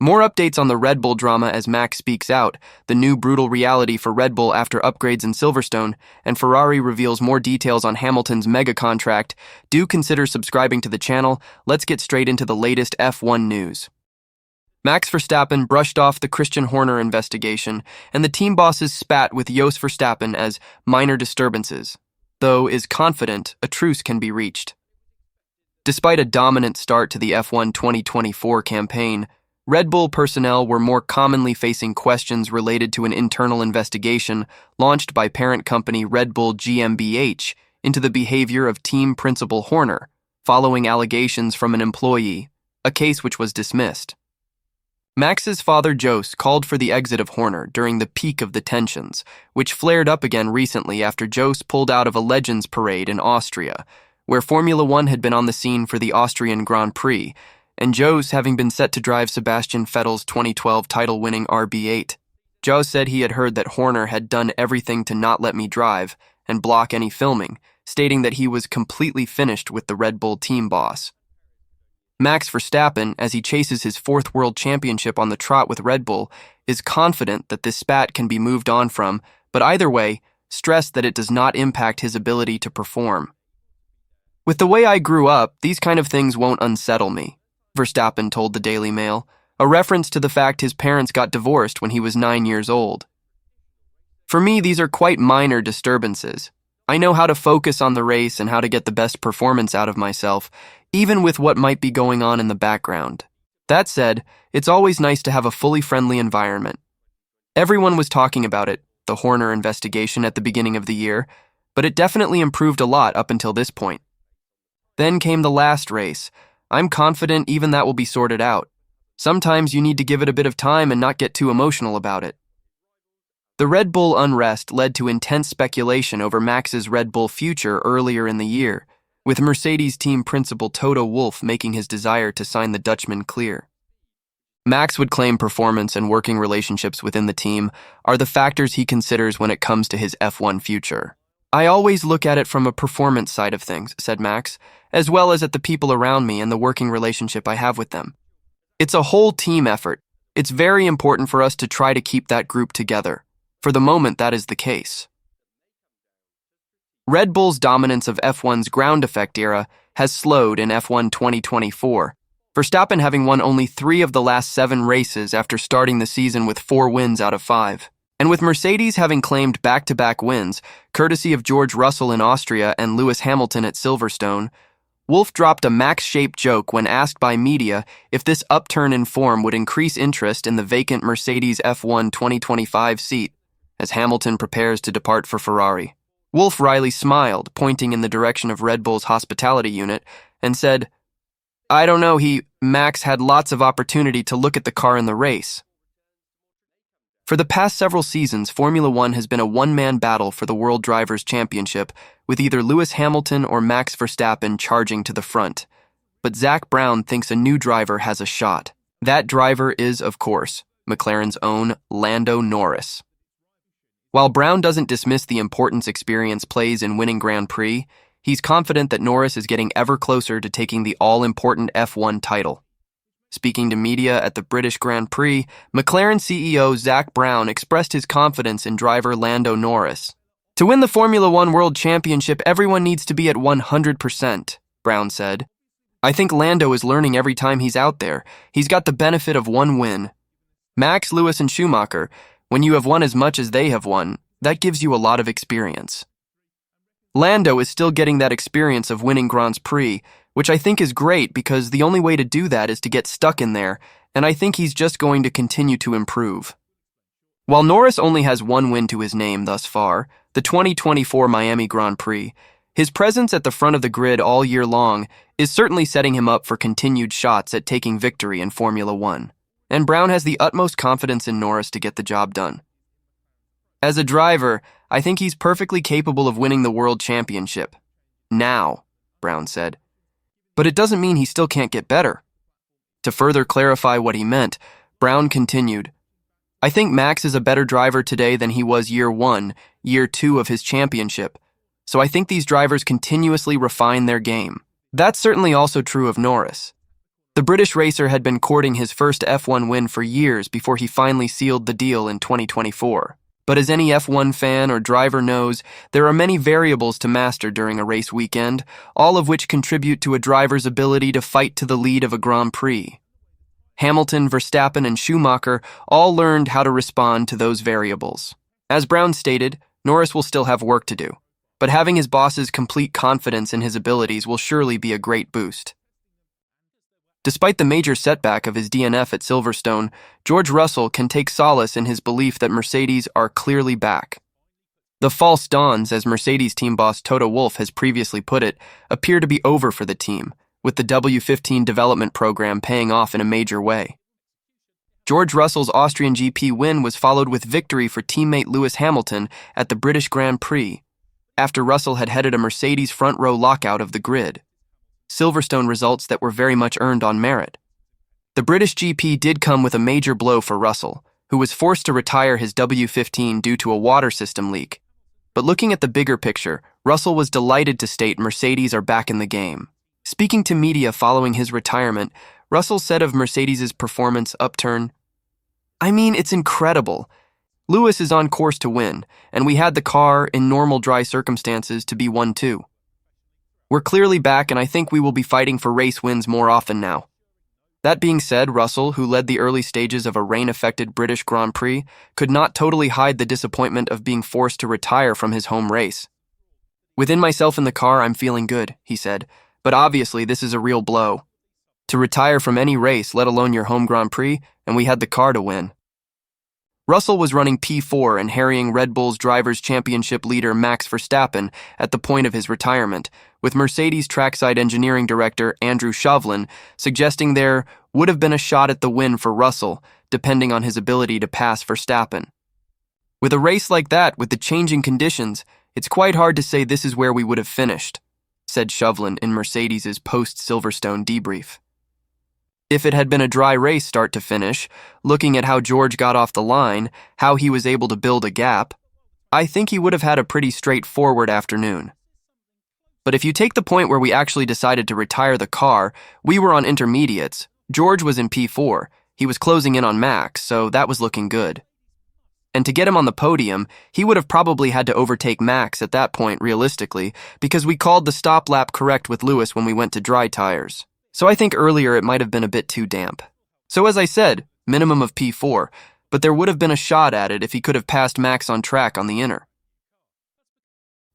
More updates on the Red Bull drama as Max speaks out, the new brutal reality for Red Bull after upgrades in Silverstone, and Ferrari reveals more details on Hamilton's mega contract. Do consider subscribing to the channel. Let's get straight into the latest F1 news. Max Verstappen brushed off the Christian Horner investigation, and the team bosses spat with Jos Verstappen as minor disturbances, though is confident a truce can be reached. Despite a dominant start to the F1 2024 campaign, Red Bull personnel were more commonly facing questions related to an internal investigation launched by parent company Red Bull GmbH into the behavior of team principal Horner, following allegations from an employee, a case which was dismissed. Max's father Jos called for the exit of Horner during the peak of the tensions, which flared up again recently after Jos pulled out of a Legends parade in Austria, where Formula One had been on the scene for the Austrian Grand Prix, and Jos having been set to drive Sebastian Vettel's 2012 title-winning RB8. Jos said he had heard that Horner had done everything to not let me drive and block any filming, stating that he was completely finished with the Red Bull team boss. Max Verstappen, as he chases his fourth world championship on the trot with Red Bull, is confident that this spat can be moved on from, but either way, stressed that it does not impact his ability to perform. "With the way I grew up, these kind of things won't unsettle me," Verstappen told the Daily Mail, a reference to the fact his parents got divorced when he was 9 years old. "For me, these are quite minor disturbances. I know how to focus on the race and how to get the best performance out of myself, even with what might be going on in the background. That said, it's always nice to have a fully friendly environment. Everyone was talking about it, the Horner investigation at the beginning of the year, but it definitely improved a lot up until this point. Then came the last race. I'm confident even that will be sorted out. Sometimes you need to give it a bit of time and not get too emotional about it." The Red Bull unrest led to intense speculation over Max's Red Bull future earlier in the year, with Mercedes team principal Toto Wolff making his desire to sign the Dutchman clear. Max would claim performance and working relationships within the team are the factors he considers when it comes to his F1 future. "I always look at it from a performance side of things," said Max, "as well as at the people around me and the working relationship I have with them. It's a whole team effort. It's very important for us to try to keep that group together. For the moment, that is the case." Red Bull's dominance of F1's ground effect era has slowed in F1 2024, Verstappen having won only 3 of the last 7 races after starting the season with 4 wins out of 5. And with Mercedes having claimed back-to-back wins, courtesy of George Russell in Austria and Lewis Hamilton at Silverstone, Wolff dropped a Max-shaped joke when asked by media if this upturn in form would increase interest in the vacant Mercedes F1 2025 seat, as Hamilton prepares to depart for Ferrari. Wolff wryly smiled, pointing in the direction of Red Bull's hospitality unit, and said, "I don't know, Max had lots of opportunity to look at the car in the race." For the past several seasons, Formula One has been a one-man battle for the World Drivers' Championship, with either Lewis Hamilton or Max Verstappen charging to the front. But Zak Brown thinks a new driver has a shot. That driver is, of course, McLaren's own Lando Norris. While Brown doesn't dismiss the importance experience plays in winning Grand Prix, he's confident that Norris is getting ever closer to taking the all-important F1 title. Speaking to media at the British Grand Prix, McLaren CEO Zak Brown expressed his confidence in driver Lando Norris. "To win the Formula One World Championship, everyone needs to be at 100%, Brown said. "I think Lando is learning every time he's out there. He's got the benefit of one win. Max, Lewis, and Schumacher, when you have won as much as they have won, that gives you a lot of experience. Lando is still getting that experience of winning Grand Prix, which I think is great because the only way to do that is to get stuck in there, and I think he's just going to continue to improve." While Norris only has 1 win to his name thus far, the 2024 Miami Grand Prix, his presence at the front of the grid all year long is certainly setting him up for continued shots at taking victory in Formula One, and Brown has the utmost confidence in Norris to get the job done. "As a driver, I think he's perfectly capable of winning the World Championship. Now," Brown said. "But it doesn't mean he still can't get better." To further clarify what he meant, Brown continued, "I think Max is a better driver today than he was year 1, year 2 of his championship, so I think these drivers continuously refine their game. That's certainly also true of Norris. The British racer had been courting his first F1 win for years before he finally sealed the deal in 2024. But as any F1 fan or driver knows, there are many variables to master during a race weekend, all of which contribute to a driver's ability to fight to the lead of a Grand Prix. Hamilton, Verstappen, and Schumacher all learned how to respond to those variables. As Brown stated, Norris will still have work to do, but having his boss's complete confidence in his abilities will surely be a great boost. Despite the major setback of his DNF at Silverstone, George Russell can take solace in his belief that Mercedes are clearly back. The false dawns, as Mercedes team boss Toto Wolff has previously put it, appear to be over for the team, with the W15 development program paying off in a major way. George Russell's Austrian GP win was followed with victory for teammate Lewis Hamilton at the British Grand Prix, after Russell had headed a Mercedes front-row lockout of the grid. Silverstone results that were very much earned on merit. The British GP did come with a major blow for Russell, who was forced to retire his W15 due to a water system leak. But looking at the bigger picture, Russell was delighted to state Mercedes are back in the game. Speaking to media following his retirement, Russell said of Mercedes' performance upturn, "I mean, it's incredible. Lewis is on course to win, and we had the car, in normal dry circumstances, to be 1-2. We're clearly back, and I think we will be fighting for race wins more often now." That being said, Russell, who led the early stages of a rain-affected British Grand Prix, could not totally hide the disappointment of being forced to retire from his home race. "Within myself in the car, I'm feeling good," he said, "but obviously this is a real blow. To retire from any race, let alone your home Grand Prix, and we had the car to win." Russell was running P4 and harrying Red Bull's Drivers' Championship leader Max Verstappen at the point of his retirement, with Mercedes trackside engineering director Andrew Shovlin suggesting there would have been a shot at the win for Russell, depending on his ability to pass Verstappen. "With a race like that, with the changing conditions, it's quite hard to say this is where we would have finished," said Shovlin in Mercedes' post-Silverstone debrief. If it had been a dry race start to finish, looking at how George got off the line, how he was able to build a gap, I think he would have had a pretty straightforward afternoon. But if you take the point where we actually decided to retire the car, we were on intermediates. George was in P4. He was closing in on Max, so that was looking good. And to get him on the podium, he would have probably had to overtake Max at that point realistically, because we called the stop lap correct with Lewis when we went to dry tires. So I think earlier it might have been a bit too damp. So as I said, minimum of P4, but there would have been a shot at it if he could have passed Max on track on the inner.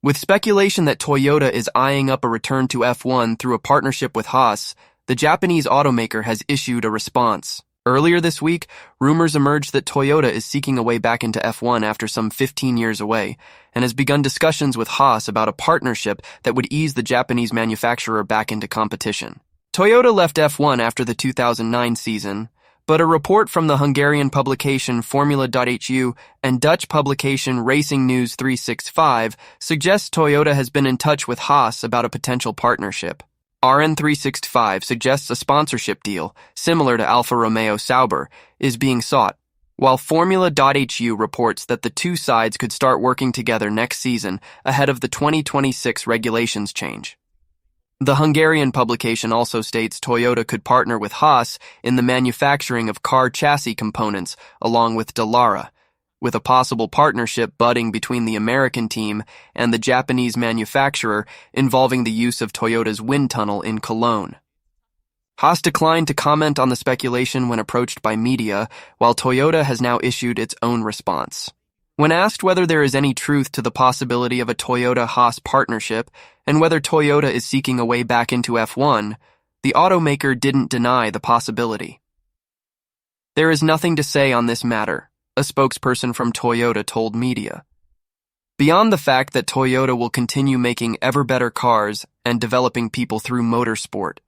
With speculation that Toyota is eyeing up a return to F1 through a partnership with Haas, the Japanese automaker has issued a response. Earlier this week, rumors emerged that Toyota is seeking a way back into F1 after some 15 years away, and has begun discussions with Haas about a partnership that would ease the Japanese manufacturer back into competition. Toyota left F1 after the 2009 season, but a report from the Hungarian publication Formula.hu and Dutch publication Racing News 365 suggests Toyota has been in touch with Haas about a potential partnership. RN365 suggests a sponsorship deal, similar to Alfa Romeo Sauber, is being sought, while Formula.hu reports that the two sides could start working together next season ahead of the 2026 regulations change. The Hungarian publication also states Toyota could partner with Haas in the manufacturing of car chassis components, along with Dallara, with a possible partnership budding between the American team and the Japanese manufacturer involving the use of Toyota's wind tunnel in Cologne. Haas declined to comment on the speculation when approached by media, while Toyota has now issued its own response. When asked whether there is any truth to the possibility of a Toyota-Haas partnership and whether Toyota is seeking a way back into F1, the automaker didn't deny the possibility. "There is nothing to say on this matter," a spokesperson from Toyota told media. Beyond the fact that Toyota will continue making ever better cars and developing people through motorsport.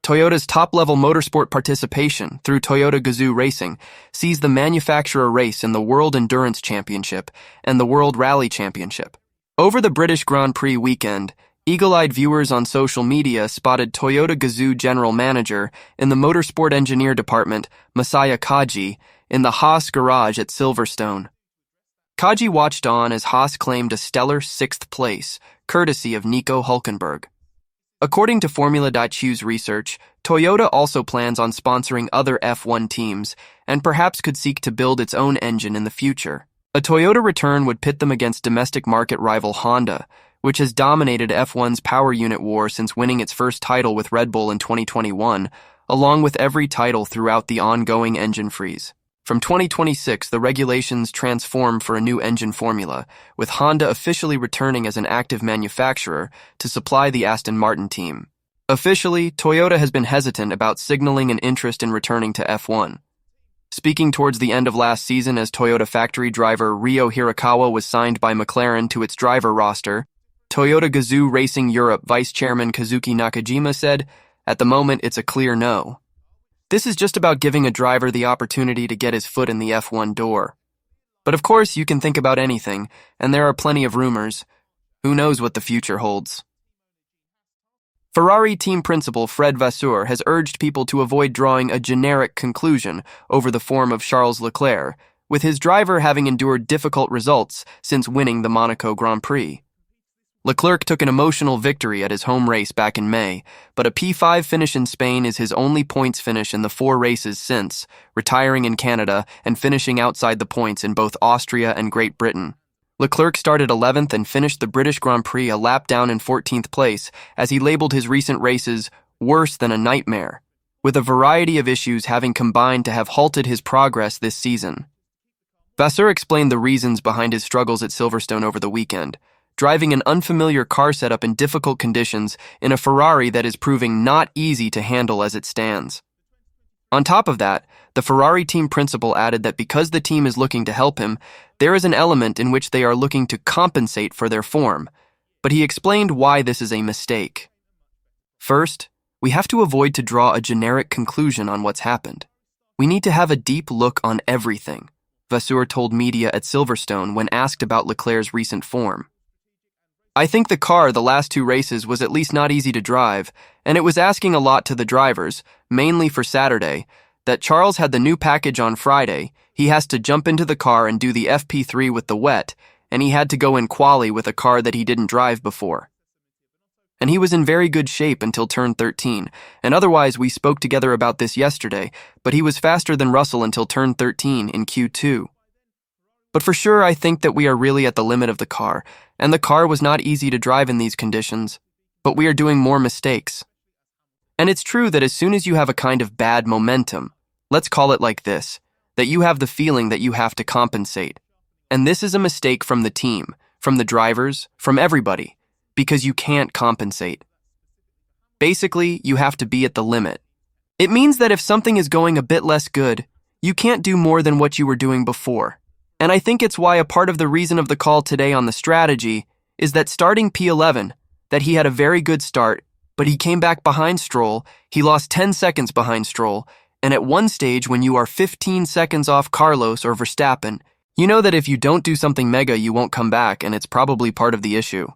Toyota's top-level motorsport participation through Toyota Gazoo Racing sees the manufacturer race in the World Endurance Championship and the World Rally Championship. Over the British Grand Prix weekend, eagle-eyed viewers on social media spotted Toyota Gazoo general manager in the motorsport engineer department, Masaya Kaji, in the Haas garage at Silverstone. Kaji watched on as Haas claimed a stellar 6th place, courtesy of Nico Hülkenberg. According to Formula.hu's research, Toyota also plans on sponsoring other F1 teams and perhaps could seek to build its own engine in the future. A Toyota return would pit them against domestic market rival Honda, which has dominated F1's power unit war since winning its first title with Red Bull in 2021, along with every title throughout the ongoing engine freeze. From 2026, the regulations transform for a new engine formula, with Honda officially returning as an active manufacturer to supply the Aston Martin team. Officially, Toyota has been hesitant about signaling an interest in returning to F1. Speaking towards the end of last season as Toyota factory driver Ryo Hirakawa was signed by McLaren to its driver roster, Toyota Gazoo Racing Europe Vice Chairman Kazuki Nakajima said, "At the moment, it's a clear no. This is just about giving a driver the opportunity to get his foot in the F1 door. But of course, you can think about anything, and there are plenty of rumors. Who knows what the future holds?" Ferrari team principal Fred Vasseur has urged people to avoid drawing a generic conclusion over the form of Charles Leclerc, with his driver having endured difficult results since winning the Monaco Grand Prix. Leclerc took an emotional victory at his home race back in May, but a P5 finish in Spain is his only points finish in the 4 races since, retiring in Canada and finishing outside the points in both Austria and Great Britain. Leclerc started 11th and finished the British Grand Prix a lap down in 14th place as he labeled his recent races worse than a nightmare, with a variety of issues having combined to have halted his progress this season. Vasseur explained the reasons behind his struggles at Silverstone over the weekend, driving an unfamiliar car setup in difficult conditions in a Ferrari that is proving not easy to handle as it stands. On top of that, the Ferrari team principal added that because the team is looking to help him, there is an element in which they are looking to compensate for their form, but he explained why this is a mistake. First, we have to avoid to draw a generic conclusion on what's happened. We need to have a deep look on everything, Vasseur told media at Silverstone when asked about Leclerc's recent form. "I think the car the last 2 races was at least not easy to drive, and it was asking a lot to the drivers, mainly for Saturday, that Charles had the new package on Friday, he has to jump into the car and do the FP3 with the wet, and he had to go in quali with a car that he didn't drive before. And he was in very good shape until turn 13, and otherwise we spoke together about this yesterday, but he was faster than Russell until turn 13 in Q2. But for sure, I think that we are really at the limit of the car, and the car was not easy to drive in these conditions, but we are doing more mistakes. And it's true that as soon as you have a kind of bad momentum, let's call it like this, that you have the feeling that you have to compensate. And this is a mistake from the team, from the drivers, from everybody, because you can't compensate. Basically, you have to be at the limit. It means that if something is going a bit less good, you can't do more than what you were doing before. And I think it's why a part of the reason of the call today on the strategy is that starting P11, that he had a very good start, but he came back behind Stroll, he lost 10 seconds behind Stroll, and at one stage when you are 15 seconds off Carlos or Verstappen, you know that if you don't do something mega, you won't come back, and it's probably part of the issue.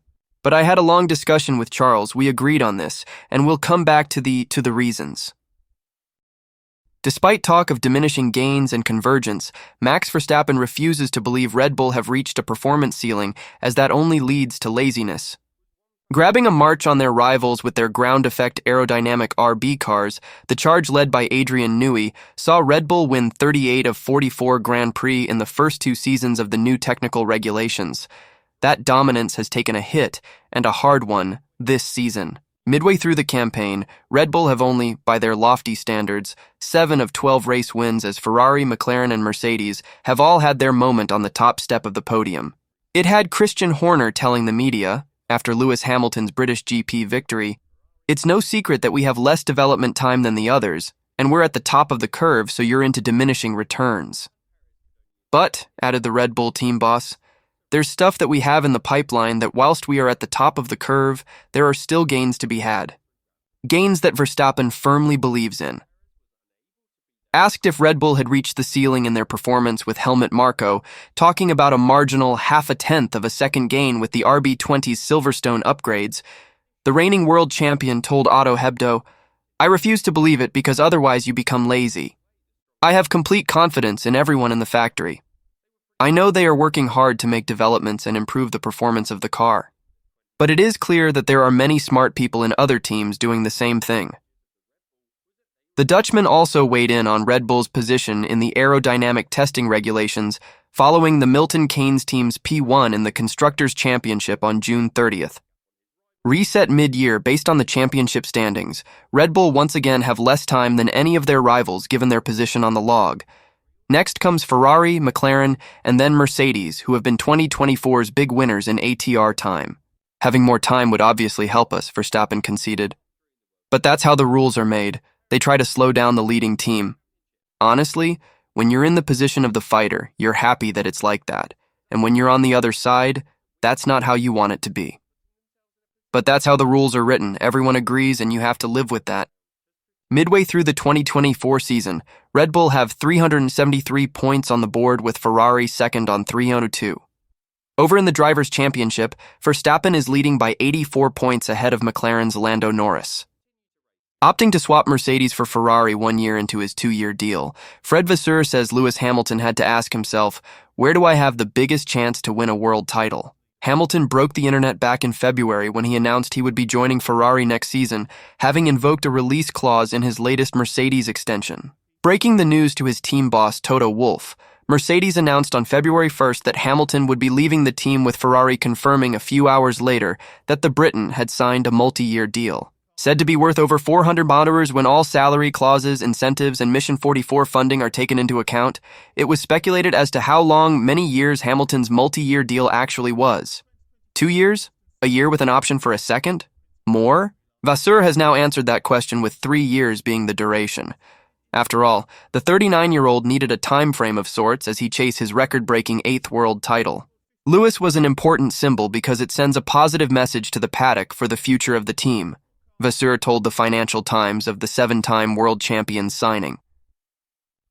But I had a long discussion with Charles, we agreed on this, and we'll come back to the reasons. Despite talk of diminishing gains and convergence, Max Verstappen refuses to believe Red Bull have reached a performance ceiling, as that only leads to laziness. Grabbing a march on their rivals with their ground-effect aerodynamic RB cars, the charge led by Adrian Newey saw Red Bull win 38 of 44 Grand Prix in the first 2 seasons of the new technical regulations. That dominance has taken a hit, and a hard one, this season. Midway through the campaign, Red Bull have only, by their lofty standards, 7 of 12 race wins as Ferrari, McLaren, and Mercedes have all had their moment on the top step of the podium. It had Christian Horner telling the media, after Lewis Hamilton's British GP victory, "It's no secret that we have less development time than the others, and we're at the top of the curve, so you're into diminishing returns." But, added the Red Bull team boss, "there's stuff that we have in the pipeline that whilst we are at the top of the curve, there are still gains to be had. Gains that Verstappen firmly believes in." Asked if Red Bull had reached the ceiling in their performance with Helmut Marko, talking about a marginal 0.5 of a second gain with the RB20's Silverstone upgrades, the reigning world champion told Auto Hebdo, "I refuse to believe it because otherwise you become lazy. I have complete confidence in everyone in the factory. I know they are working hard to make developments and improve the performance of the car. But it is clear that there are many smart people in other teams doing the same thing." The Dutchman also weighed in on Red Bull's position in the aerodynamic testing regulations following the Milton Keynes team's P1 in the Constructors' Championship on June 30th. Reset mid-year based on the championship standings, Red Bull once again have less time than any of their rivals given their position on the log. Next comes Ferrari, McLaren, and then Mercedes, who have been 2024's big winners in ATR time. Having more time would obviously help us, Verstappen conceded. But that's how the rules are made. They try to slow down the leading team. Honestly, when you're in the position of the fighter, you're happy that it's like that. And when you're on the other side, that's not how you want it to be. But that's how the rules are written. Everyone agrees and you have to live with that. Midway through the 2024 season, Red Bull have 373 points on the board with Ferrari second on 302. Over in the Drivers' Championship, Verstappen is leading by 84 points ahead of McLaren's Lando Norris. Opting to swap Mercedes for Ferrari 1 year into his 2-year deal, Fred Vasseur says Lewis Hamilton had to ask himself, where do I have the biggest chance to win a world title? Hamilton broke the internet back in February when he announced he would be joining Ferrari next season, having invoked a release clause in his latest Mercedes extension. Breaking the news to his team boss Toto Wolff, Mercedes announced on February 1st that Hamilton would be leaving the team, with Ferrari confirming a few hours later that the Briton had signed a multi-year deal. Said to be worth over $400 when all salary clauses, incentives, and Mission 44 funding are taken into account, it was speculated as to how long, many years, Hamilton's multi-year deal actually was. 2 years? A year with an option for a second? More? Vasseur has now answered that question, with 3 years being the duration. After all, the 39-year-old needed a time frame of sorts as he chased his record-breaking 8th world title. Lewis was an important symbol because it sends a positive message to the paddock for the future of the team, Vasseur told the Financial Times of the 7-time world champion's signing.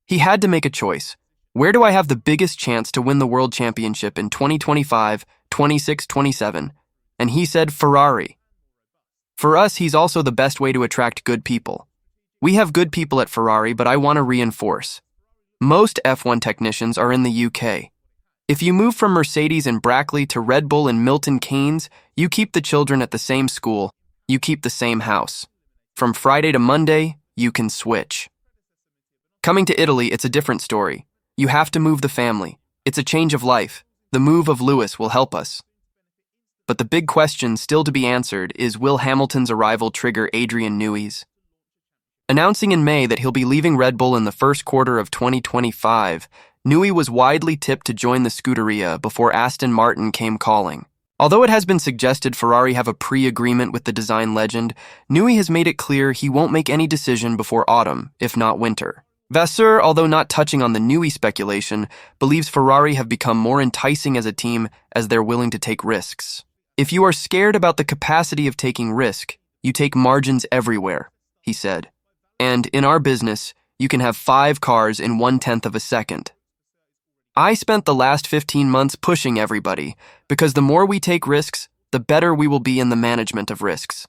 He had to make a choice. Where do I have the biggest chance to win the world championship in 2025, 26, 27? And he said Ferrari. For us, he's also the best way to attract good people. We have good people at Ferrari, but I want to reinforce. Most F1 technicians are in the UK. If you move from Mercedes in Brackley to Red Bull in Milton Keynes, you keep the children at the same school. You keep the same house. From Friday to Monday, you can switch. Coming to Italy, it's a different story. You have to move the family. It's a change of life. The move of Lewis will help us. But the big question still to be answered is, will Hamilton's arrival trigger Adrian Newey's? Announcing in May that he'll be leaving Red Bull in the first quarter of 2025, Newey was widely tipped to join the Scuderia before Aston Martin came calling. Although it has been suggested Ferrari have a pre-agreement with the design legend, Newey has made it clear he won't make any decision before autumn, if not winter. Vasseur, although not touching on the Newey speculation, believes Ferrari have become more enticing as a team as they're willing to take risks. If you are scared about the capacity of taking risk, you take margins everywhere, he said. And in our business, you can have 5 cars in 1/10 of a second. I spent the last 15 months pushing everybody, because the more we take risks, the better we will be in the management of risks.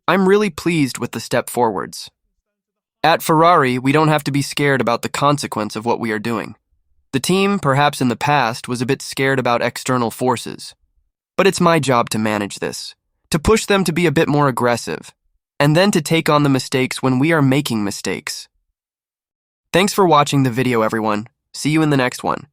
I'm really pleased with the step forwards. At Ferrari, we don't have to be scared about the consequence of what we are doing. The team, perhaps in the past, was a bit scared about external forces. But it's my job to manage this, to push them to be a bit more aggressive, and then to take on the mistakes when we are making mistakes. Thanks for watching the video, everyone. See you in the next one.